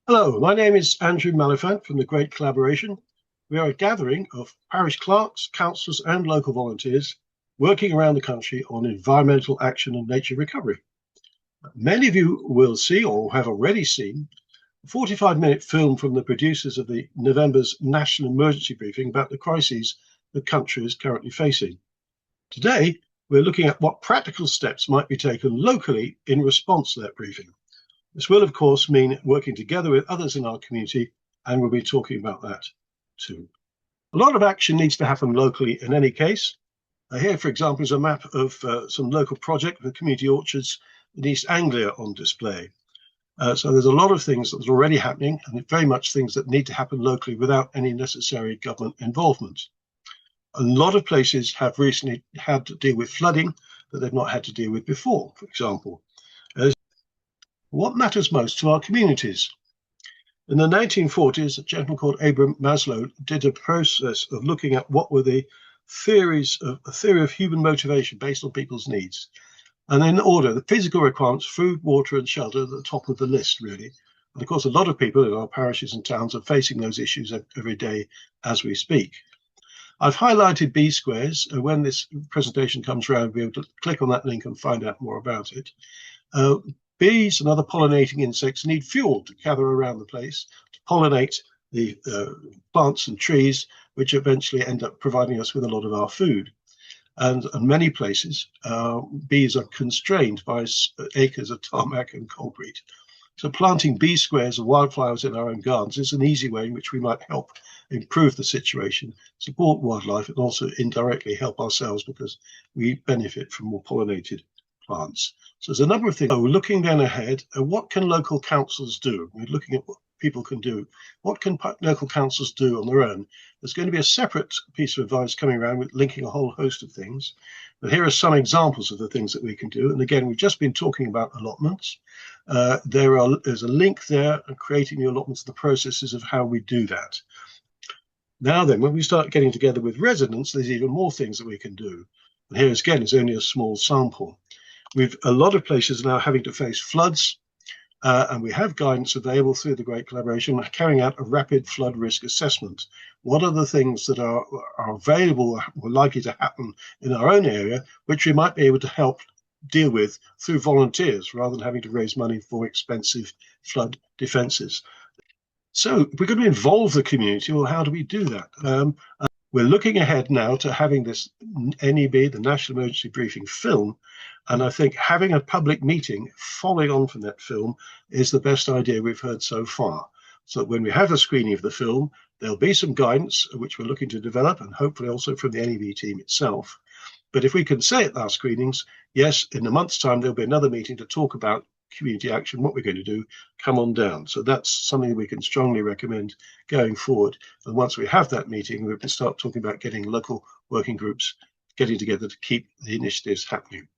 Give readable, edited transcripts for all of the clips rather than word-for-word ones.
Hello, my name is Andrew Malifant from the Great Collaboration. We are a gathering of parish clerks, councillors, and local volunteers working around the country on environmental action and nature recovery. Many of you will see or have already seen a 45-minute film from the producers of the November's National Emergency Briefing about the crises the country is currently facing. Today, we're looking at what practical steps might be taken locally in response to that briefing. This will, of course, mean working together with others in our community, and we'll be talking about that too. A lot of action needs to happen locally in any case. Here, for example, is a map of some local project for community orchards in East Anglia on display. So there's a lot of things that are already happening, and very much things that need to happen locally without any necessary government involvement. A lot of places have recently had to deal with flooding that they've not had to deal with before, for example. What matters most to our communities? In the 1940s, a gentleman called Abraham Maslow did a process of looking at what were the theories of a theory of human motivation based on people's needs. And in order, the physical requirements, food, water, and shelter, at the top of the list, really. And of course, a lot of people in our parishes and towns are facing those issues every day as we speak. I've highlighted B squares. When this presentation comes around, you'll be able to click on that link and find out more about it. Bees and other pollinating insects need fuel to gather around the place to pollinate the plants and trees, which eventually end up providing us with a lot of our food. And in many places, bees are constrained by acres of tarmac and concrete. So planting bee squares and wildflowers in our own gardens is an easy way in which we might help improve the situation, support wildlife, and also indirectly help ourselves because we benefit from more pollinated plants. So there's a number of things. So we're looking then ahead. What can local councils do? We're looking at what people can do. What can local councils do on their own? There's going to be a separate piece of advice coming around with linking a whole host of things. But here are some examples of the things that we can do. And again, we've just been talking about allotments. There's a link there and creating the allotments, the processes of how we do that. Now then, when we start getting together with residents, there's even more things that we can do. And here again is only a small sample. We've a lot of places now having to face floods, and we have guidance available through the Great Collaboration carrying out a rapid flood risk assessment. What are the things that are available or likely to happen in our own area, which we might be able to help deal with through volunteers rather than having to raise money for expensive flood defences? So if we're going to involve the community, well, how do we do that? We're looking ahead now to having this NEB, the National Emergency Briefing film, and I think having a public meeting following on from that film is the best idea we've heard so far. So when we have a screening of the film, there'll be some guidance which we're looking to develop, and hopefully also from the NEB team itself. But if we can say at our screenings, yes, in a month's time, there'll be another meeting to talk about community action, what we're going to do, come on down. So that's something we can strongly recommend going forward. And once we have that meeting, we can start talking about getting local working groups getting together to keep the initiatives happening.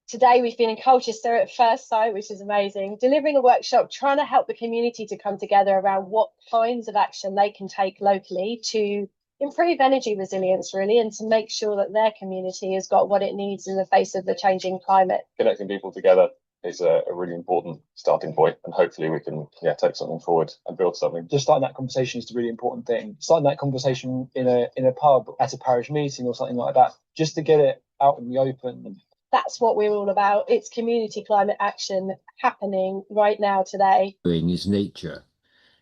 Today we've been in Colchester at first sight, which is amazing, delivering a workshop trying to help the community to come together around what kinds of action they can take locally to improve energy resilience, really, and to make sure that their community has got what it needs in the face of the changing climate. Connecting people together is a really important starting point, and hopefully we can take something forward and build something. Just starting that conversation is the really important thing. Starting that conversation in a pub at a parish meeting or something like that, just to get it out in the open. That's what we're all about. It's community climate action happening right now today. Is nature.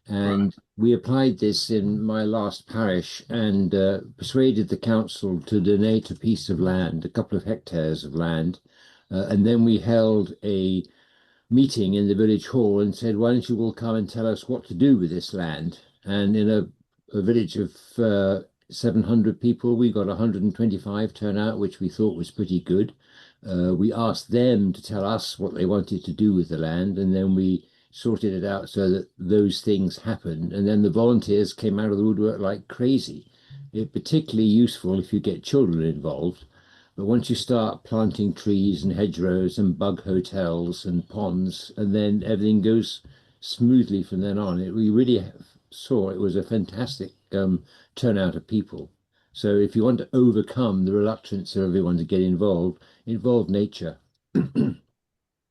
And we applied this in my last parish and persuaded the council to donate a piece of land, a couple of hectares of land. And then we held a meeting in the village hall and said, why don't you all come and tell us what to do with this land? And in a village of 700 people, we got 125 turnout, which we thought was pretty good. We asked them to tell us what they wanted to do with the land, and then we sorted it out so that those things happened. And then the volunteers came out of the woodwork like crazy. It's particularly useful if you get children involved. But once you start planting trees and hedgerows and bug hotels and ponds, and then everything goes smoothly from then on, we really saw it was a fantastic turnout of people. So if you want to overcome the reluctance of everyone to get involved, involve nature.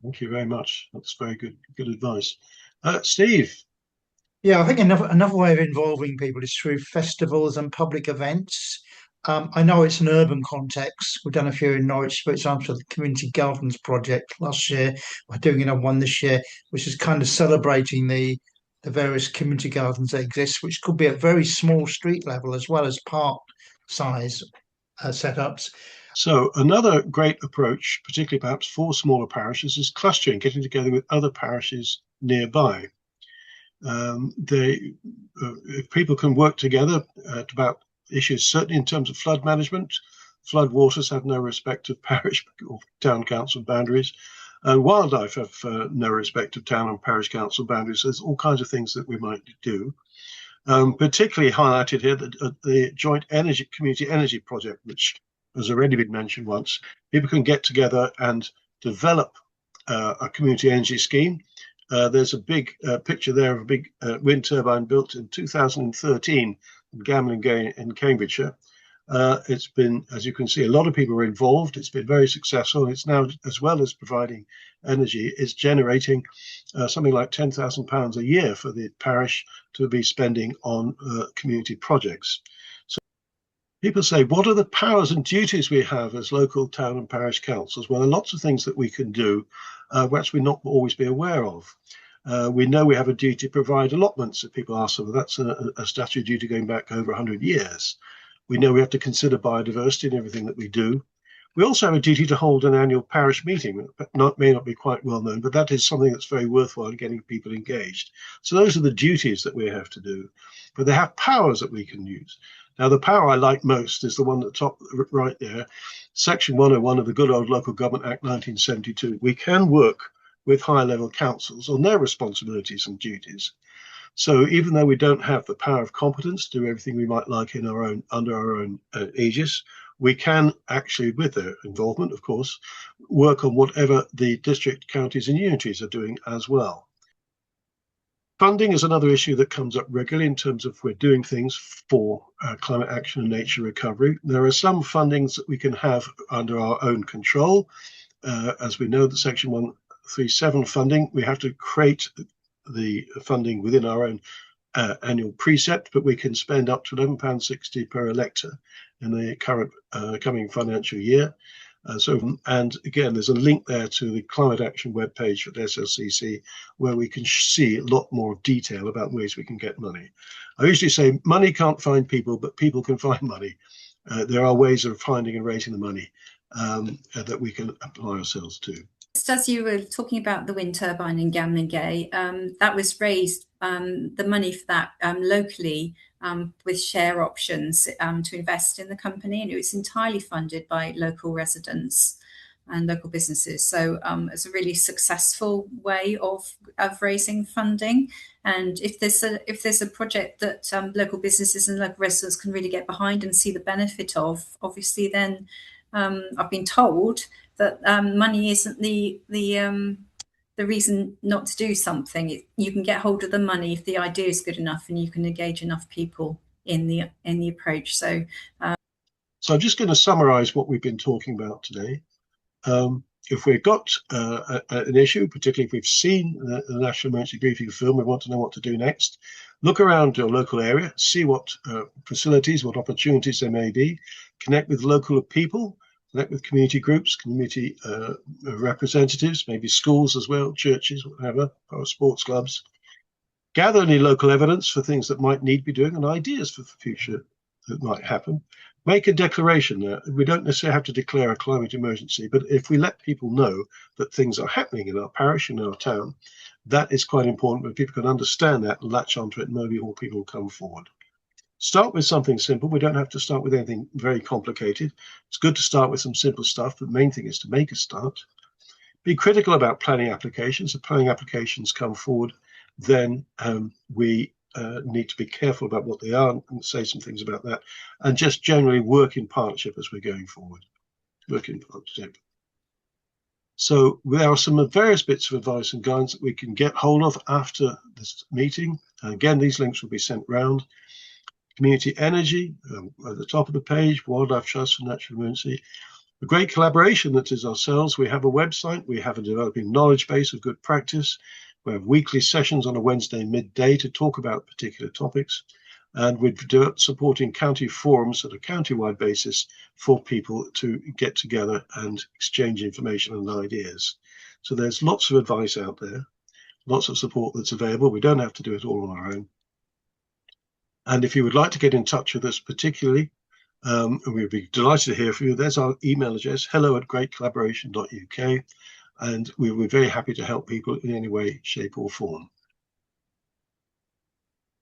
Thank you very much. That's very good advice. Steve. Yeah, I think another way of involving people is through festivals and public events. I know it's an urban context. We've done a few in Norwich, for example, the Community Gardens project last year. We're doing another one this year, which is kind of celebrating the various community gardens that exist, which could be at very small street level as well as park size setups. So another great approach, particularly perhaps for smaller parishes, is clustering, getting together with other parishes nearby. If people can work together about issues, certainly in terms of flood management, flood waters have no respect of parish or town council boundaries, and wildlife have no respect of town and parish council boundaries. So there's all kinds of things that we might do. Particularly highlighted here, the joint community energy project, which has already been mentioned once. People can get together and develop a community energy scheme. There's a big picture there of a big wind turbine built in 2013 in Gamlingay in Cambridgeshire. It's been, as you can see, a lot of people are involved. It's been very successful. It's now, as well as providing energy, is generating something like £10,000 a year for the parish to be spending on community projects. So people say, what are the powers and duties we have as local town and parish councils? Well, there are lots of things that we can do, which we not always be aware of. We know we have a duty to provide allotments if people ask them. That's a statutory duty going back over 100 years. We know we have to consider biodiversity in everything that we do. We also have a duty to hold an annual parish meeting. May not be quite well known, but that is something that's very worthwhile in getting people engaged. So those are the duties that we have to do. But they have powers that we can use. Now, the power I like most is the one at the top right there, Section 101 of the good old Local Government Act 1972. We can work with high-level councils on their responsibilities and duties. So even though we don't have the power of competence to do everything we might like in under our own aegis, we can actually, with their involvement, of course, work on whatever the district, counties and unities are doing as well. Funding is another issue that comes up regularly in terms of if we're doing things for climate action and nature recovery. There are some fundings that we can have under our own control. As we know, the Section 137 funding, we have to create the funding within our own annual precept, but we can spend up to £11.60 per elector in the current coming financial year. And again, there's a link there to the climate action webpage at SLCC, where we can see a lot more detail about ways we can get money. I usually say money can't find people, but people can find money. There are ways of finding and raising the money that we can apply ourselves to. Just as you were talking about the wind turbine in Gamlingay, that was raised, the money for that locally with share options to invest in the company, and it was entirely funded by local residents and local businesses. So it's a really successful way of raising funding. And if there's a project that local businesses and local residents can really get behind and see the benefit of, obviously, then I've been told that money isn't the reason not to do something. You can get hold of the money if the idea is good enough and you can engage enough people in the approach. So I'm just going to summarize what we've been talking about today. If we've got an issue, particularly if we've seen the National Emergency Briefing film, we want to know what to do next. Look around your local area, see what facilities, what opportunities there may be, connect with local people, connect with community groups, community representatives, maybe schools as well, churches, whatever, or sports clubs. Gather any local evidence for things that might need to be doing and ideas for the future that might happen. Make a declaration there. We don't necessarily have to declare a climate emergency, but if we let people know that things are happening in our parish, in our town, that is quite important, but people can understand that and latch onto it, and maybe more people will come forward. Start with something simple. We don't have to start with anything very complicated. It's good to start with some simple stuff, but the main thing is to make a start. Be critical about planning applications. If planning applications come forward, then we need to be careful about what they are and say some things about that, and just generally work in partnership as we're going forward. Work in partnership. So there are some various bits of advice and guidance that we can get hold of after this meeting. And again, these links will be sent round. Community energy at the top of the page, Wildlife Trust for Natural Emergency. A great collaboration that is ourselves. We have a website. We have a developing knowledge base of good practice. We have weekly sessions on a Wednesday midday to talk about particular topics. And we're supporting county forums at a county-wide basis for people to get together and exchange information and ideas. So there's lots of advice out there, lots of support that's available. We don't have to do it all on our own. And if you would like to get in touch with us particularly, we'd be delighted to hear from you. There's our email address, hello@greatcollaboration.uk. And we're very happy to help people in any way, shape or form.